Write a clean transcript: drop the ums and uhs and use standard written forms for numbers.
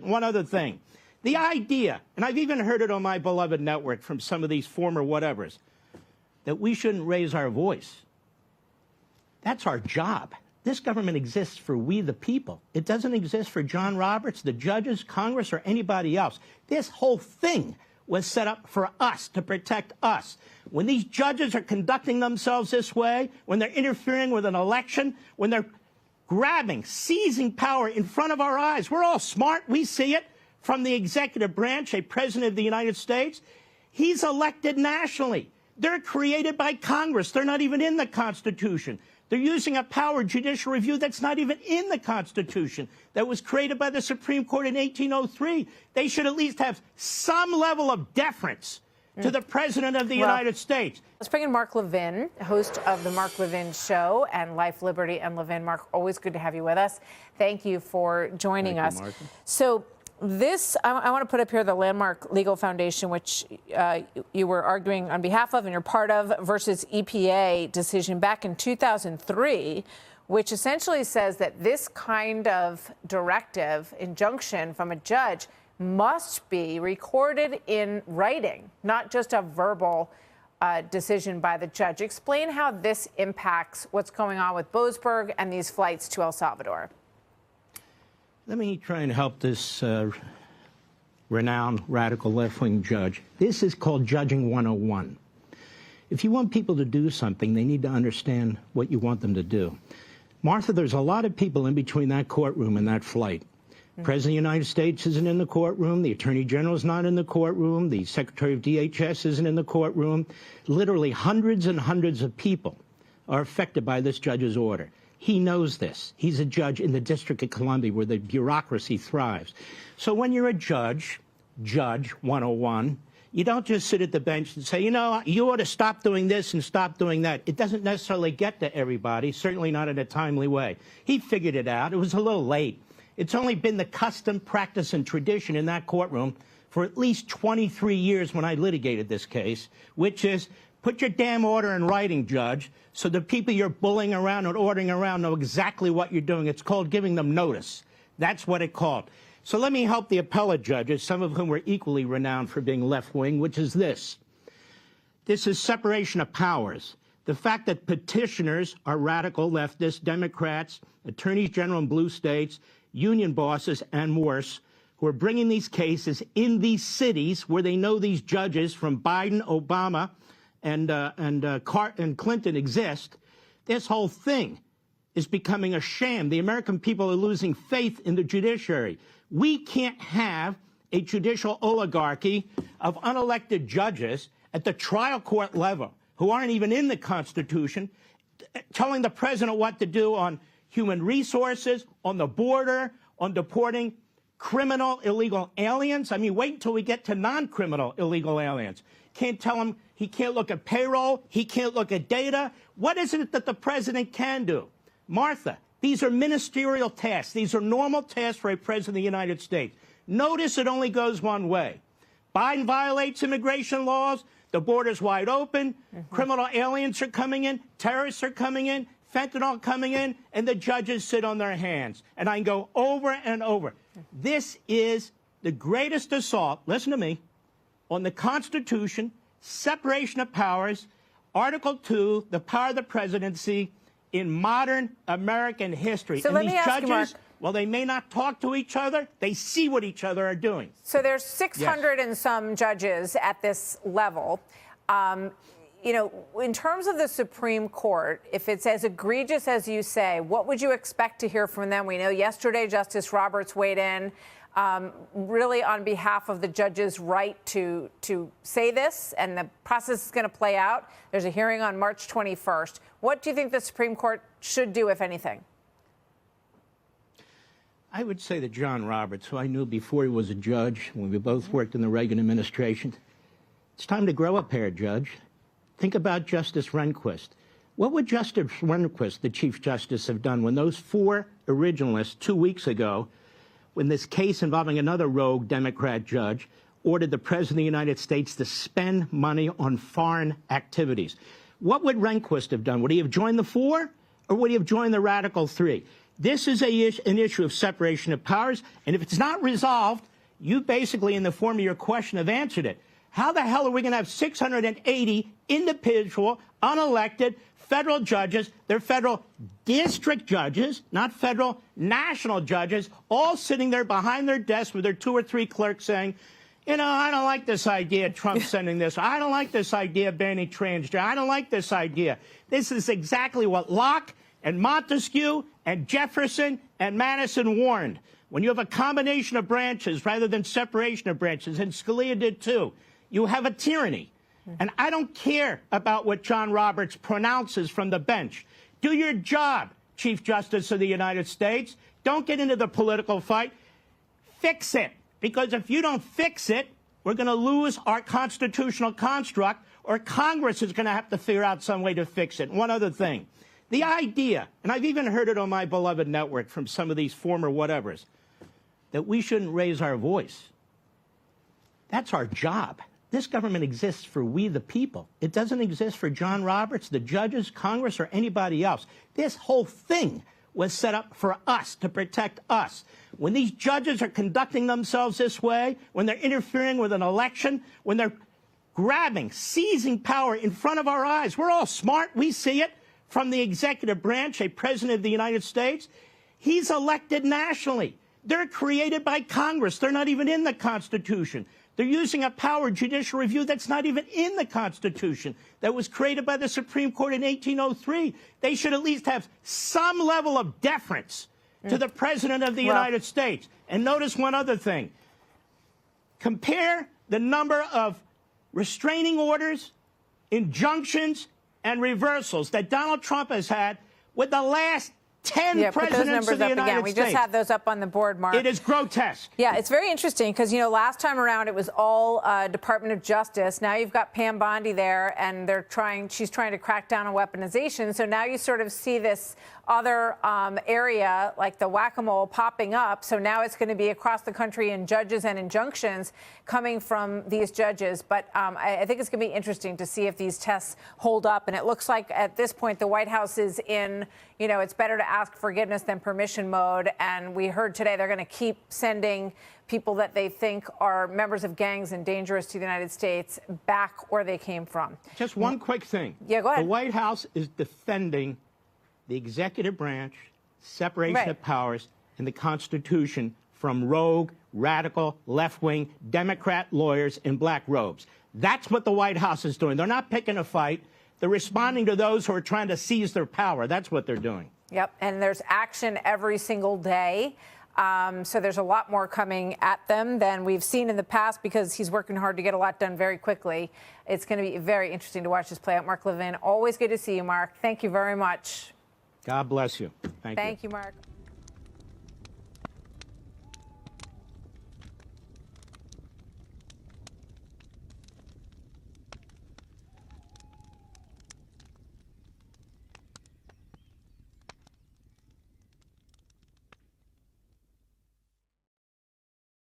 one other thing. The idea, and I've even heard it on my beloved network from some of these former whatevers, that we shouldn't raise our voice. That's our job. This government exists for we the people. It doesn't exist for John Roberts, the judges, Congress, or anybody else. This whole thing was set up for us, to protect us. When these judges are conducting themselves this way, when they're interfering with an election, when they're grabbing, seizing power in front of our eyes, we're all smart, we see it, from the executive branch, a president of the United States. He's elected nationally. They're created by Congress. They're not even in the Constitution. They're using a power, judicial review, that's not even in the Constitution, that was created by the Supreme Court in 1803. They should at least have some level of deference to the President of the United States. Let's bring in Mark Levin, host of the Mark Levin Show and Life, Liberty, and Levin. Mark, always good to have you with us. Thank you for joining us. So this, I want to put up here the Landmark Legal Foundation, which you were arguing on behalf of and you're part of, versus EPA decision back in 2003, which essentially says that this kind of directive, injunction from a judge must be recorded in writing, not just a verbal decision by the judge. Explain how this impacts what's going on with Boasberg and these flights to El Salvador. Let me try and help this renowned radical left-wing judge. This is called Judging 101. If you want people to do something, they need to understand what you want them to do. Martha, there's a lot of people in between that courtroom and that flight. President of the United States isn't in the courtroom. The Attorney General is not in the courtroom. The Secretary of DHS isn't in the courtroom. Literally hundreds and hundreds of people are affected by this judge's order. He knows this. He's a judge in the District of Columbia where the bureaucracy thrives. So when you're a judge, Judge 101, you don't just sit at the bench and say, you know, you ought to stop doing this and stop doing that. It doesn't necessarily get to everybody, certainly not in a timely way. He figured it out. It was a little late. It's only been the custom, practice, and tradition in that courtroom for at least 23 years when I litigated this case, which is put your damn order in writing, Judge, so the people you're bullying around and ordering around know exactly what you're doing. It's called giving them notice. That's what it's called. So let me help the appellate judges, some of whom were equally renowned for being left-wing, which is this. This is separation of powers. The fact that petitioners are radical leftists, Democrats, attorneys general in blue states, union bosses, and worse, who are bringing these cases in these cities where they know these judges from Biden, Obama, and Clinton exist. This whole thing is becoming a sham. The American people are losing faith in the judiciary. We can't have a judicial oligarchy of unelected judges at the trial court level who aren't even in the Constitution telling the president what to do on human resources, on the border, on deporting criminal illegal aliens. I mean, wait until we get to non-criminal illegal aliens. Can't tell him he can't look at payroll, he can't look at data. What is it that the president can do? Martha, these are ministerial tasks. These are normal tasks for a president of the United States. Notice it only goes one way. Biden violates immigration laws, the border's wide open, criminal aliens are coming in, terrorists are coming in, fentanyl coming in, and the judges sit on their hands. And I can go over and over. This is the greatest assault, listen to me, on the Constitution, separation of powers, Article 2, the power of the presidency in modern American history. So and let these me ask you, Mark, well, they may not talk to each other, they see what each other are doing. So there's 600 and some judges at this level. You know, in terms of the Supreme Court, if it's as egregious as you say, what would you expect to hear from them? We know yesterday Justice Roberts weighed in, really on behalf of the judges' right to say this, and the process is going to play out. There's a hearing on March 21st. What do you think the Supreme Court should do, if anything? I would say that John Roberts, who I knew before he was a judge, when we both worked in the Reagan administration, it's time to grow up here, Judge. Think about Justice Rehnquist. What would Justice Rehnquist, the Chief Justice, have done when those 4 originalists 2 weeks ago, when this case involving another rogue Democrat judge, ordered the President of the United States to spend money on foreign activities? What would Rehnquist have done? Would he have joined the 4, or would he have joined the radical 3? This is an issue of separation of powers, and if it's not resolved, you basically, in the form of your question, have answered it. How the hell are we going to have 680 individual, unelected federal judges, they're federal district judges, not federal national judges, all sitting there behind their desks with their 2 or 3 clerks saying, you know, I don't like this idea, Trump sending this. I don't like this idea, banning transgender. I don't like this idea. This is exactly what Locke and Montesquieu and Jefferson and Madison warned. When you have a combination of branches rather than separation of branches, and Scalia did too, you have a tyranny. And I don't care about what John Roberts pronounces from the bench. Do your job, Chief Justice of the United States. Don't get into the political fight. Fix it. Because if you don't fix it, we're going to lose our constitutional construct, or Congress is going to have to figure out some way to fix it. One other thing. The idea, and I've even heard it on my beloved network from some of these former whatevers, that we shouldn't raise our voice. That's our job. This government exists for we the people. It doesn't exist for John Roberts, the judges, Congress, or anybody else. This whole thing was set up for us, to protect us. When these judges are conducting themselves this way, when they're interfering with an election, when they're grabbing, seizing power in front of our eyes, we're all smart. We see it from the executive branch, a president of the United States. He's elected nationally. They're created by Congress. They're not even in the Constitution. They're using a power, judicial review, that's not even in the Constitution, that was created by the Supreme Court in 1803. They should at least have some level of deference to the President of the United States. And notice one other thing. Compare the number of restraining orders, injunctions, and reversals that Donald Trump has had with the last 10 presidents of the United States. We just had those up on the board, Mark. It is grotesque. Yeah, it's very interesting because, you know, last time around it was all Department of Justice. Now you've got Pam Bondi there, and she's trying to crack down on weaponization. So now you sort of see this other area, like the whack-a-mole, popping up. So now it's going to be across the country in judges and injunctions coming from these judges. But I think it's going to be interesting to see if these tests hold up. And it looks like at this point the White House is in, you know, it's better to ask forgiveness than permission mode. And we heard today they're going to keep sending people that they think are members of gangs and dangerous to the United States back where they came from. Just one quick thing. Yeah, go ahead. The White House is defending the executive branch, separation of powers, and the Constitution from rogue, radical, left-wing Democrat lawyers in black robes. That's what the White House is doing. They're not picking a fight. They're responding to those who are trying to seize their power. That's what they're doing. Yep, and there's action every single day. So there's a lot more coming at them than we've seen in the past because he's working hard to get a lot done very quickly. It's going to be very interesting to watch this play out. Mark Levin, always good to see you, Mark. Thank you very much. God bless you. Thank you, Mark.